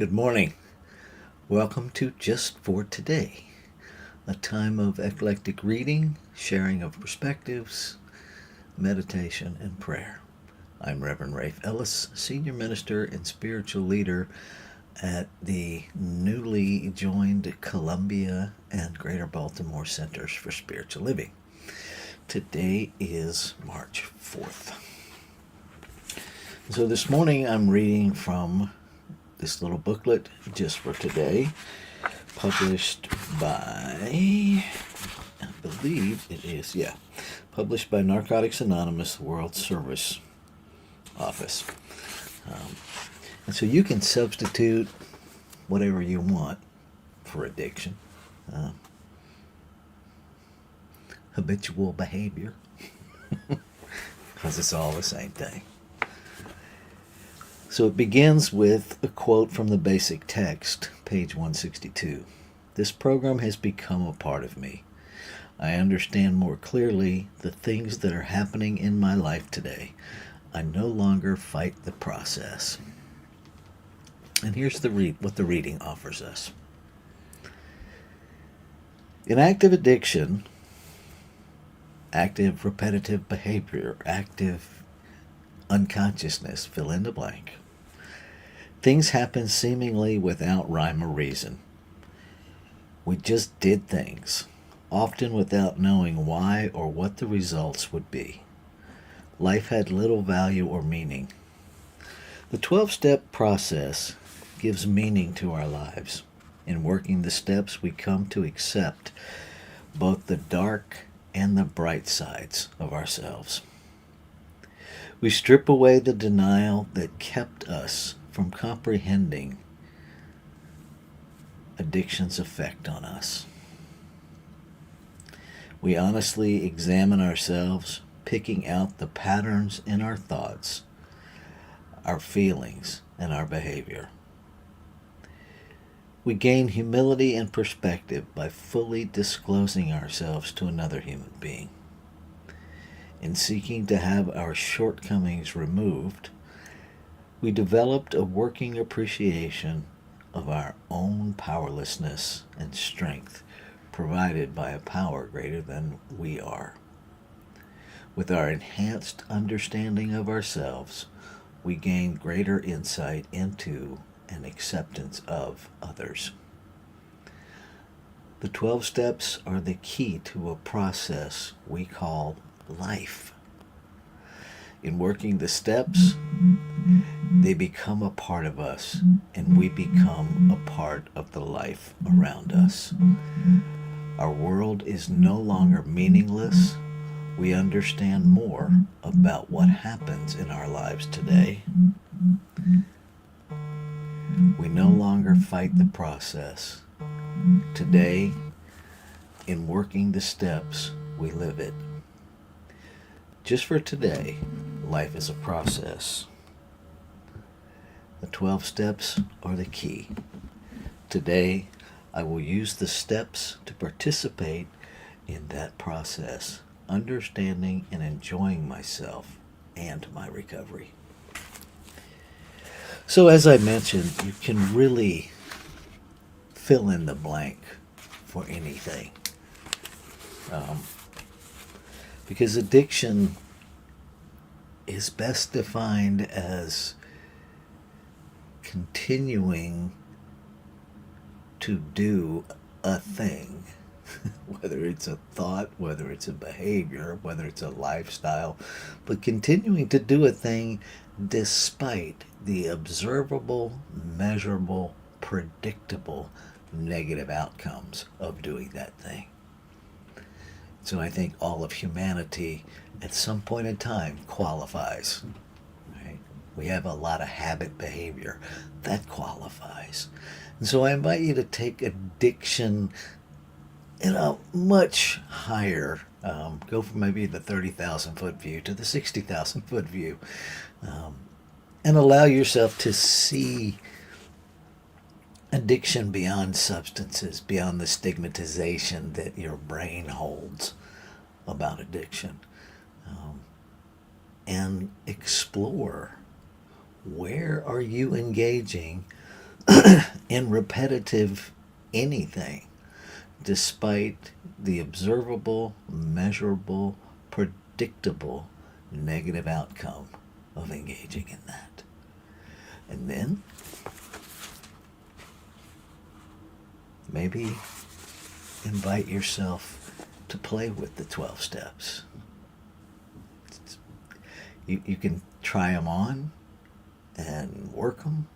Good morning. Welcome to Just for Today, a time of eclectic reading, sharing of perspectives, meditation, and prayer. I'm Reverend Rafe Ellis, Senior Minister and Spiritual Leader at the newly joined Columbia and Greater Baltimore Centers for Spiritual Living. Today is March 4th. So this morning I'm reading from this little booklet, Just for Today, published by, I believe it is, published by Narcotics Anonymous World Service Office. And so you can substitute whatever you want for addiction. Habitual behavior, because it's all the same thing. So it begins with a quote from the basic text, page 162. This program has become a part of me. I understand more clearly the things that are happening in my life today. I no longer fight the process. And here's what the reading offers us. In active addiction, active repetitive behavior, active unconsciousness, fill in the blank, things happen seemingly without rhyme or reason. We just did things, often without knowing why or what the results would be. Life had little value or meaning. The 12-step process gives meaning to our lives. In working the steps, we come to accept both the dark and the bright sides of ourselves. We strip away the denial that kept us from comprehending addiction's effect on us. We honestly examine ourselves, picking out the patterns in our thoughts, our feelings, and our behavior. We gain humility and perspective by fully disclosing ourselves to another human being. In seeking to have our shortcomings removed, we developed a working appreciation of our own powerlessness and strength provided by a power greater than we are. With our enhanced understanding of ourselves, we gain greater insight into and acceptance of others. The 12 steps are the key to a process we call life. In working the steps, they become a part of us, and we become a part of the life around us. Our world is no longer meaningless. We understand more about what happens in our lives today. We no longer fight the process. Today, in working the steps, we live it. Just for today, life is a process. The 12 steps are the key. Today, I will use the steps to participate in that process, understanding and enjoying myself and my recovery. So as I mentioned, you can really fill in the blank for anything. Because addiction is best defined as continuing to do a thing, whether it's a thought, whether it's a behavior, whether it's a lifestyle, but continuing to do a thing despite the observable, measurable, predictable negative outcomes of doing that thing. So I think all of humanity at some point in time qualifies. Right? We have a lot of habit behavior that qualifies. And so I invite you to take addiction in a much higher, go from maybe the 30,000 foot view to the 60,000 foot view, and allow yourself to see addiction beyond substances, beyond the stigmatization that your brain holds about addiction, and explore where are you engaging in repetitive anything, despite the observable, measurable, predictable negative outcome of engaging in that. And then maybe invite yourself to play with the 12 steps. You can try them on and work them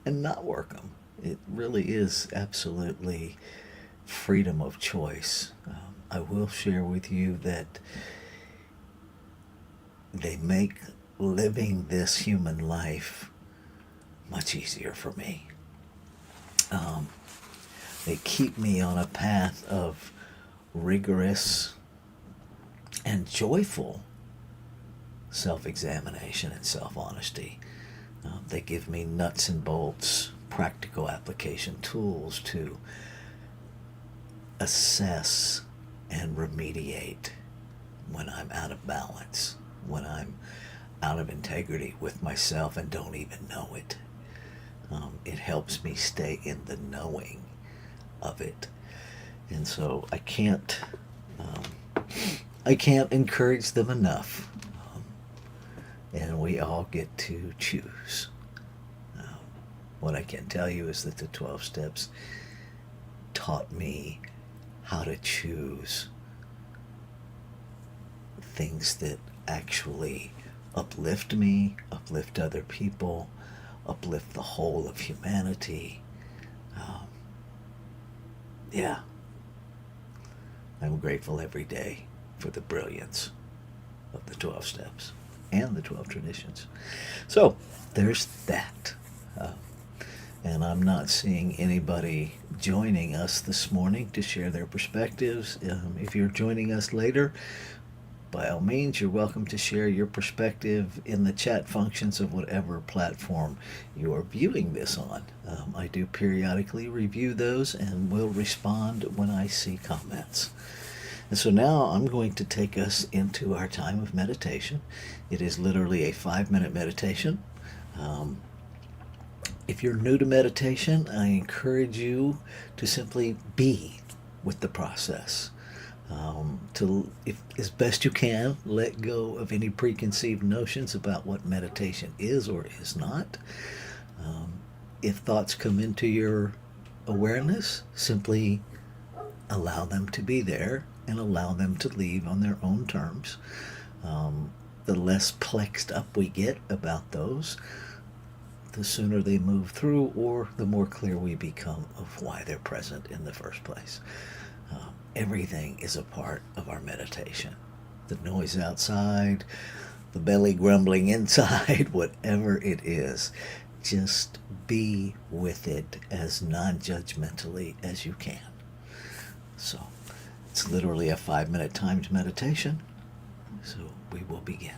and not work them. It really is absolutely freedom of choice. I will share with you that they make living this human life much easier for me. They keep me on a path of rigorous and joyful self examination and self honesty. They give me nuts and bolts, practical application tools to assess and remediate when I'm out of balance, when I'm out of integrity with myself and don't even know it. It helps me stay in the knowing of it, and so I can't encourage them enough. And we all get to choose. What I can tell you is that the 12 steps taught me how to choose things that actually uplift me, uplift other people, uplift the whole of humanity. Um, yeah, I'm grateful every day for the brilliance of the 12 steps and the 12 traditions. So there's that. Uh, and I'm not seeing anybody joining us this morning to share their perspectives. If you're joining us later, by all means, you're welcome to share your perspective in the chat functions of whatever platform you are viewing this on. I do periodically review those and will respond when I see comments. And so now I'm going to take us into our time of meditation. It is literally a 5-minute meditation. If you're new to meditation, I encourage you to simply be with the process. If as best you can, let go of any preconceived notions about what meditation is or is not. If thoughts come into your awareness, simply allow them to be there and allow them to leave on their own terms. The less plexed up we get about those, the sooner they move through, or the more clear we become of why they're present in the first place. Everything is a part of our meditation. The noise outside, the belly grumbling inside, whatever it is, just be with it as non-judgmentally as you can. So it's literally a 5-minute timed meditation. So we will begin.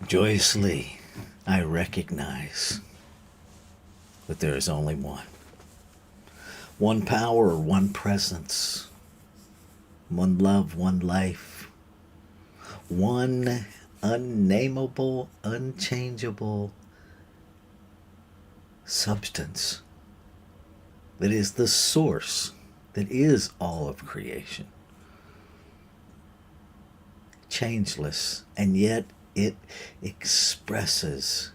Joyously, I recognize that there is only one power, one presence, one love, one life, one unnameable, unchangeable substance that is the source, that is all of creation. Changeless, and yet it expresses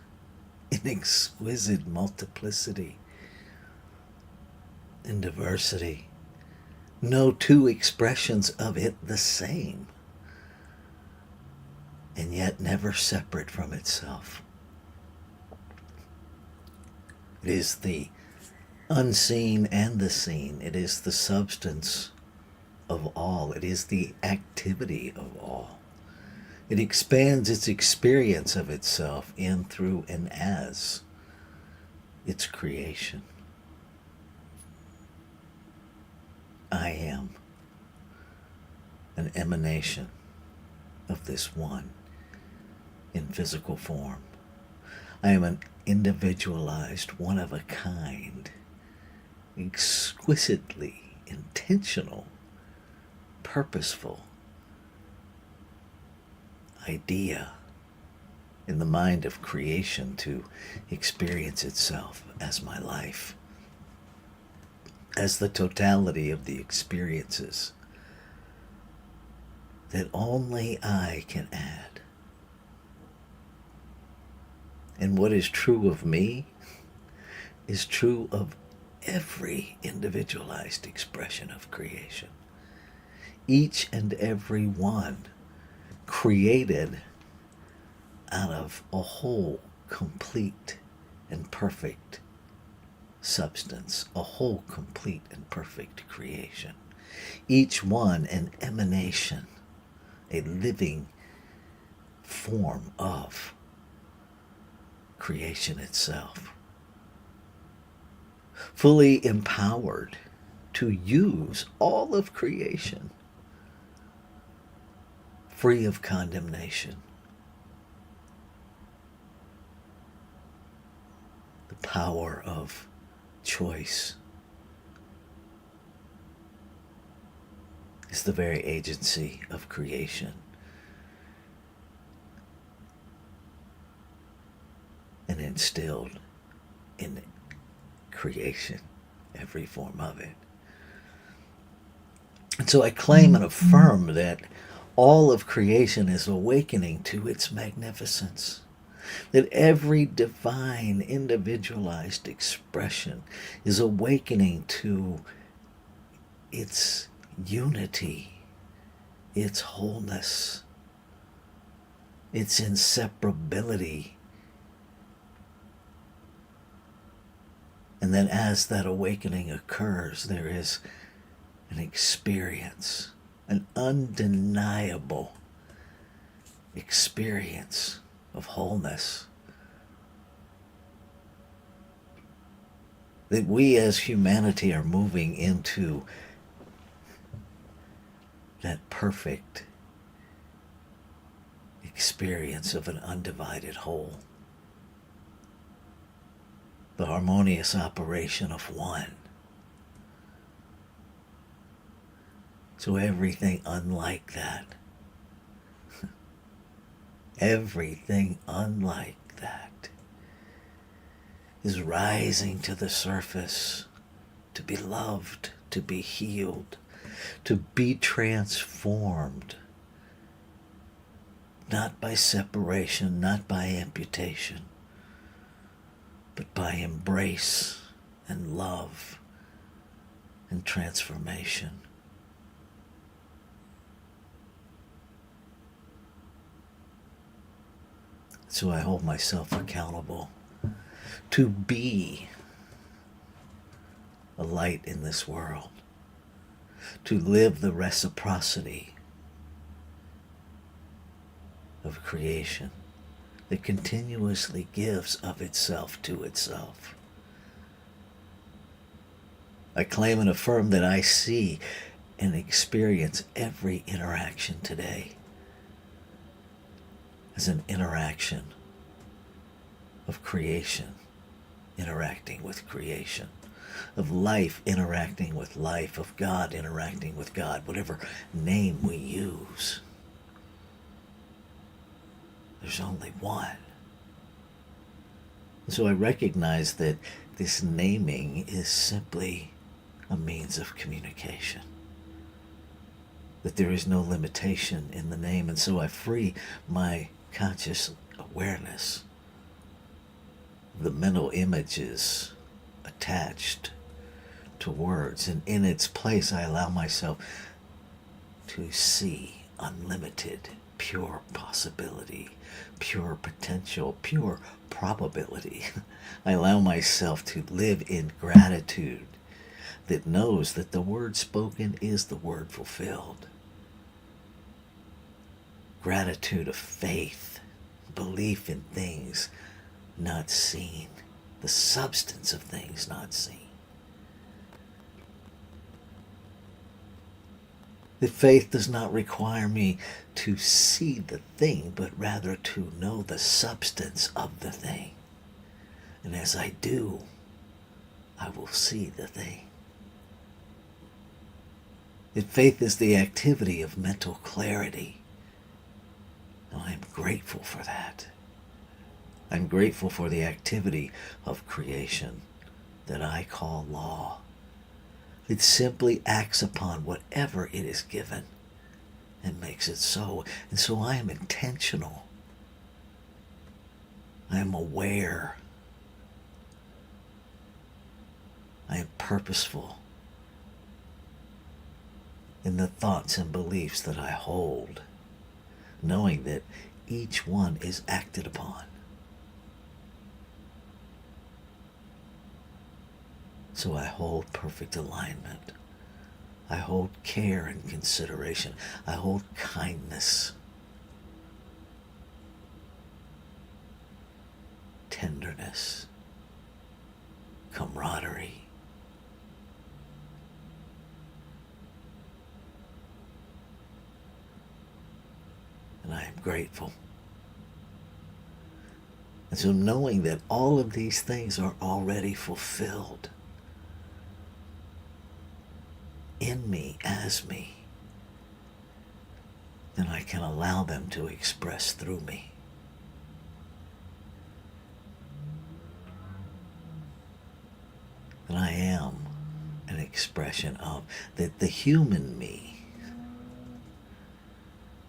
in exquisite multiplicity and diversity. No two expressions of it the same, and yet never separate from itself. It is the unseen and the seen. It is the substance of all. It is the activity of all. It expands its experience of itself in, through, and as its creation. I am an emanation of this one in physical form. I am an individualized, one of a kind, exquisitely intentional, purposeful idea in the mind of creation to experience itself as my life, as the totality of the experiences that only I can add. And what is true of me is true of every individualized expression of creation. Each and every one created out of a whole, complete, and perfect substance, a whole, complete, and perfect creation. Each one an emanation, a living form of creation itself, fully empowered to use all of creation, free of condemnation. The power of choice is the very agency of creation. And instilled in creation, every form of it. And so I claim and affirm that all of creation is awakening to its magnificence, that every divine, individualized expression is awakening to its unity, its wholeness, its inseparability. And then as that awakening occurs, there is an experience, an undeniable experience of wholeness that we as humanity are moving into that perfect experience of an undivided whole. The harmonious operation of one. So everything unlike that, everything unlike that is rising to the surface to be loved, to be healed, to be transformed, not by separation, not by amputation, but by embrace and love and transformation. So I hold myself accountable to be a light in this world, to live the reciprocity of creation that continuously gives of itself to itself. I claim and affirm that I see and experience every interaction today as an interaction of creation interacting with creation, of life interacting with life, of God interacting with God, whatever name we use. There's only one. So I recognize that this naming is simply a means of communication, that there is no limitation in the name, and so I free my conscious awareness, the mental images attached to words, and in its place I allow myself to see unlimited, pure possibility, pure potential, pure probability. I allow myself to live in gratitude that knows that the word spoken is the word fulfilled. Gratitude of faith, belief in things not seen, the substance of things not seen. That faith does not require me to see the thing, but rather to know the substance of the thing. And as I do, I will see the thing. That faith is the activity of mental clarity. And I am grateful for that. I'm grateful for the activity of creation that I call law. It simply acts upon whatever it is given and makes it so. And so I am intentional. I am aware. I am purposeful in the thoughts and beliefs that I hold, knowing that each one is acted upon. So I hold perfect alignment. I hold care and consideration. I hold kindness, tenderness, camaraderie. And I am grateful. And so knowing that all of these things are already fulfilled in me, as me, then I can allow them to express through me. And I am an expression of that the human me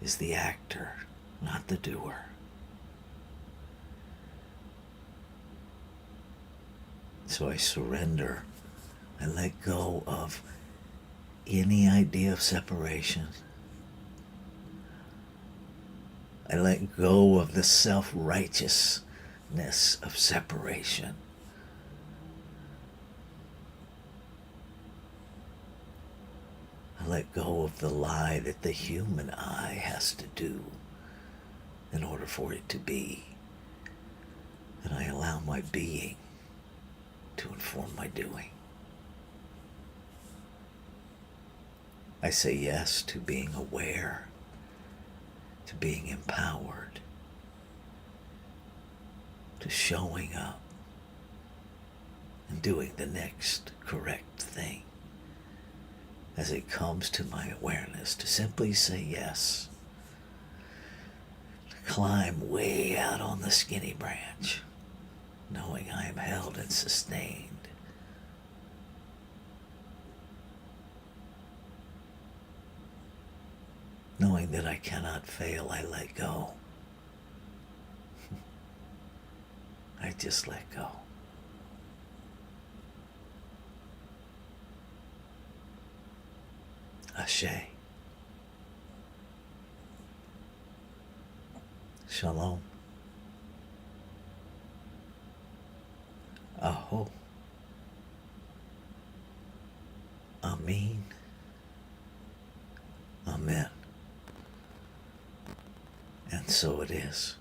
is the actor, not the doer. So I surrender. I let go of any idea of separation. I let go of the self-righteousness of separation. I let go of the lie that the human eye has to do in order for it to be. And I allow my being to inform my doing. I say yes to being aware, to being empowered, to showing up and doing the next correct thing as it comes to my awareness, to simply say yes, to climb way out on the skinny branch, knowing I am held and sustained. Knowing that I cannot fail, I let go. I just let go. Ashe. Shalom. Aho. Amin. Amen. And so it is.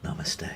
Namaste.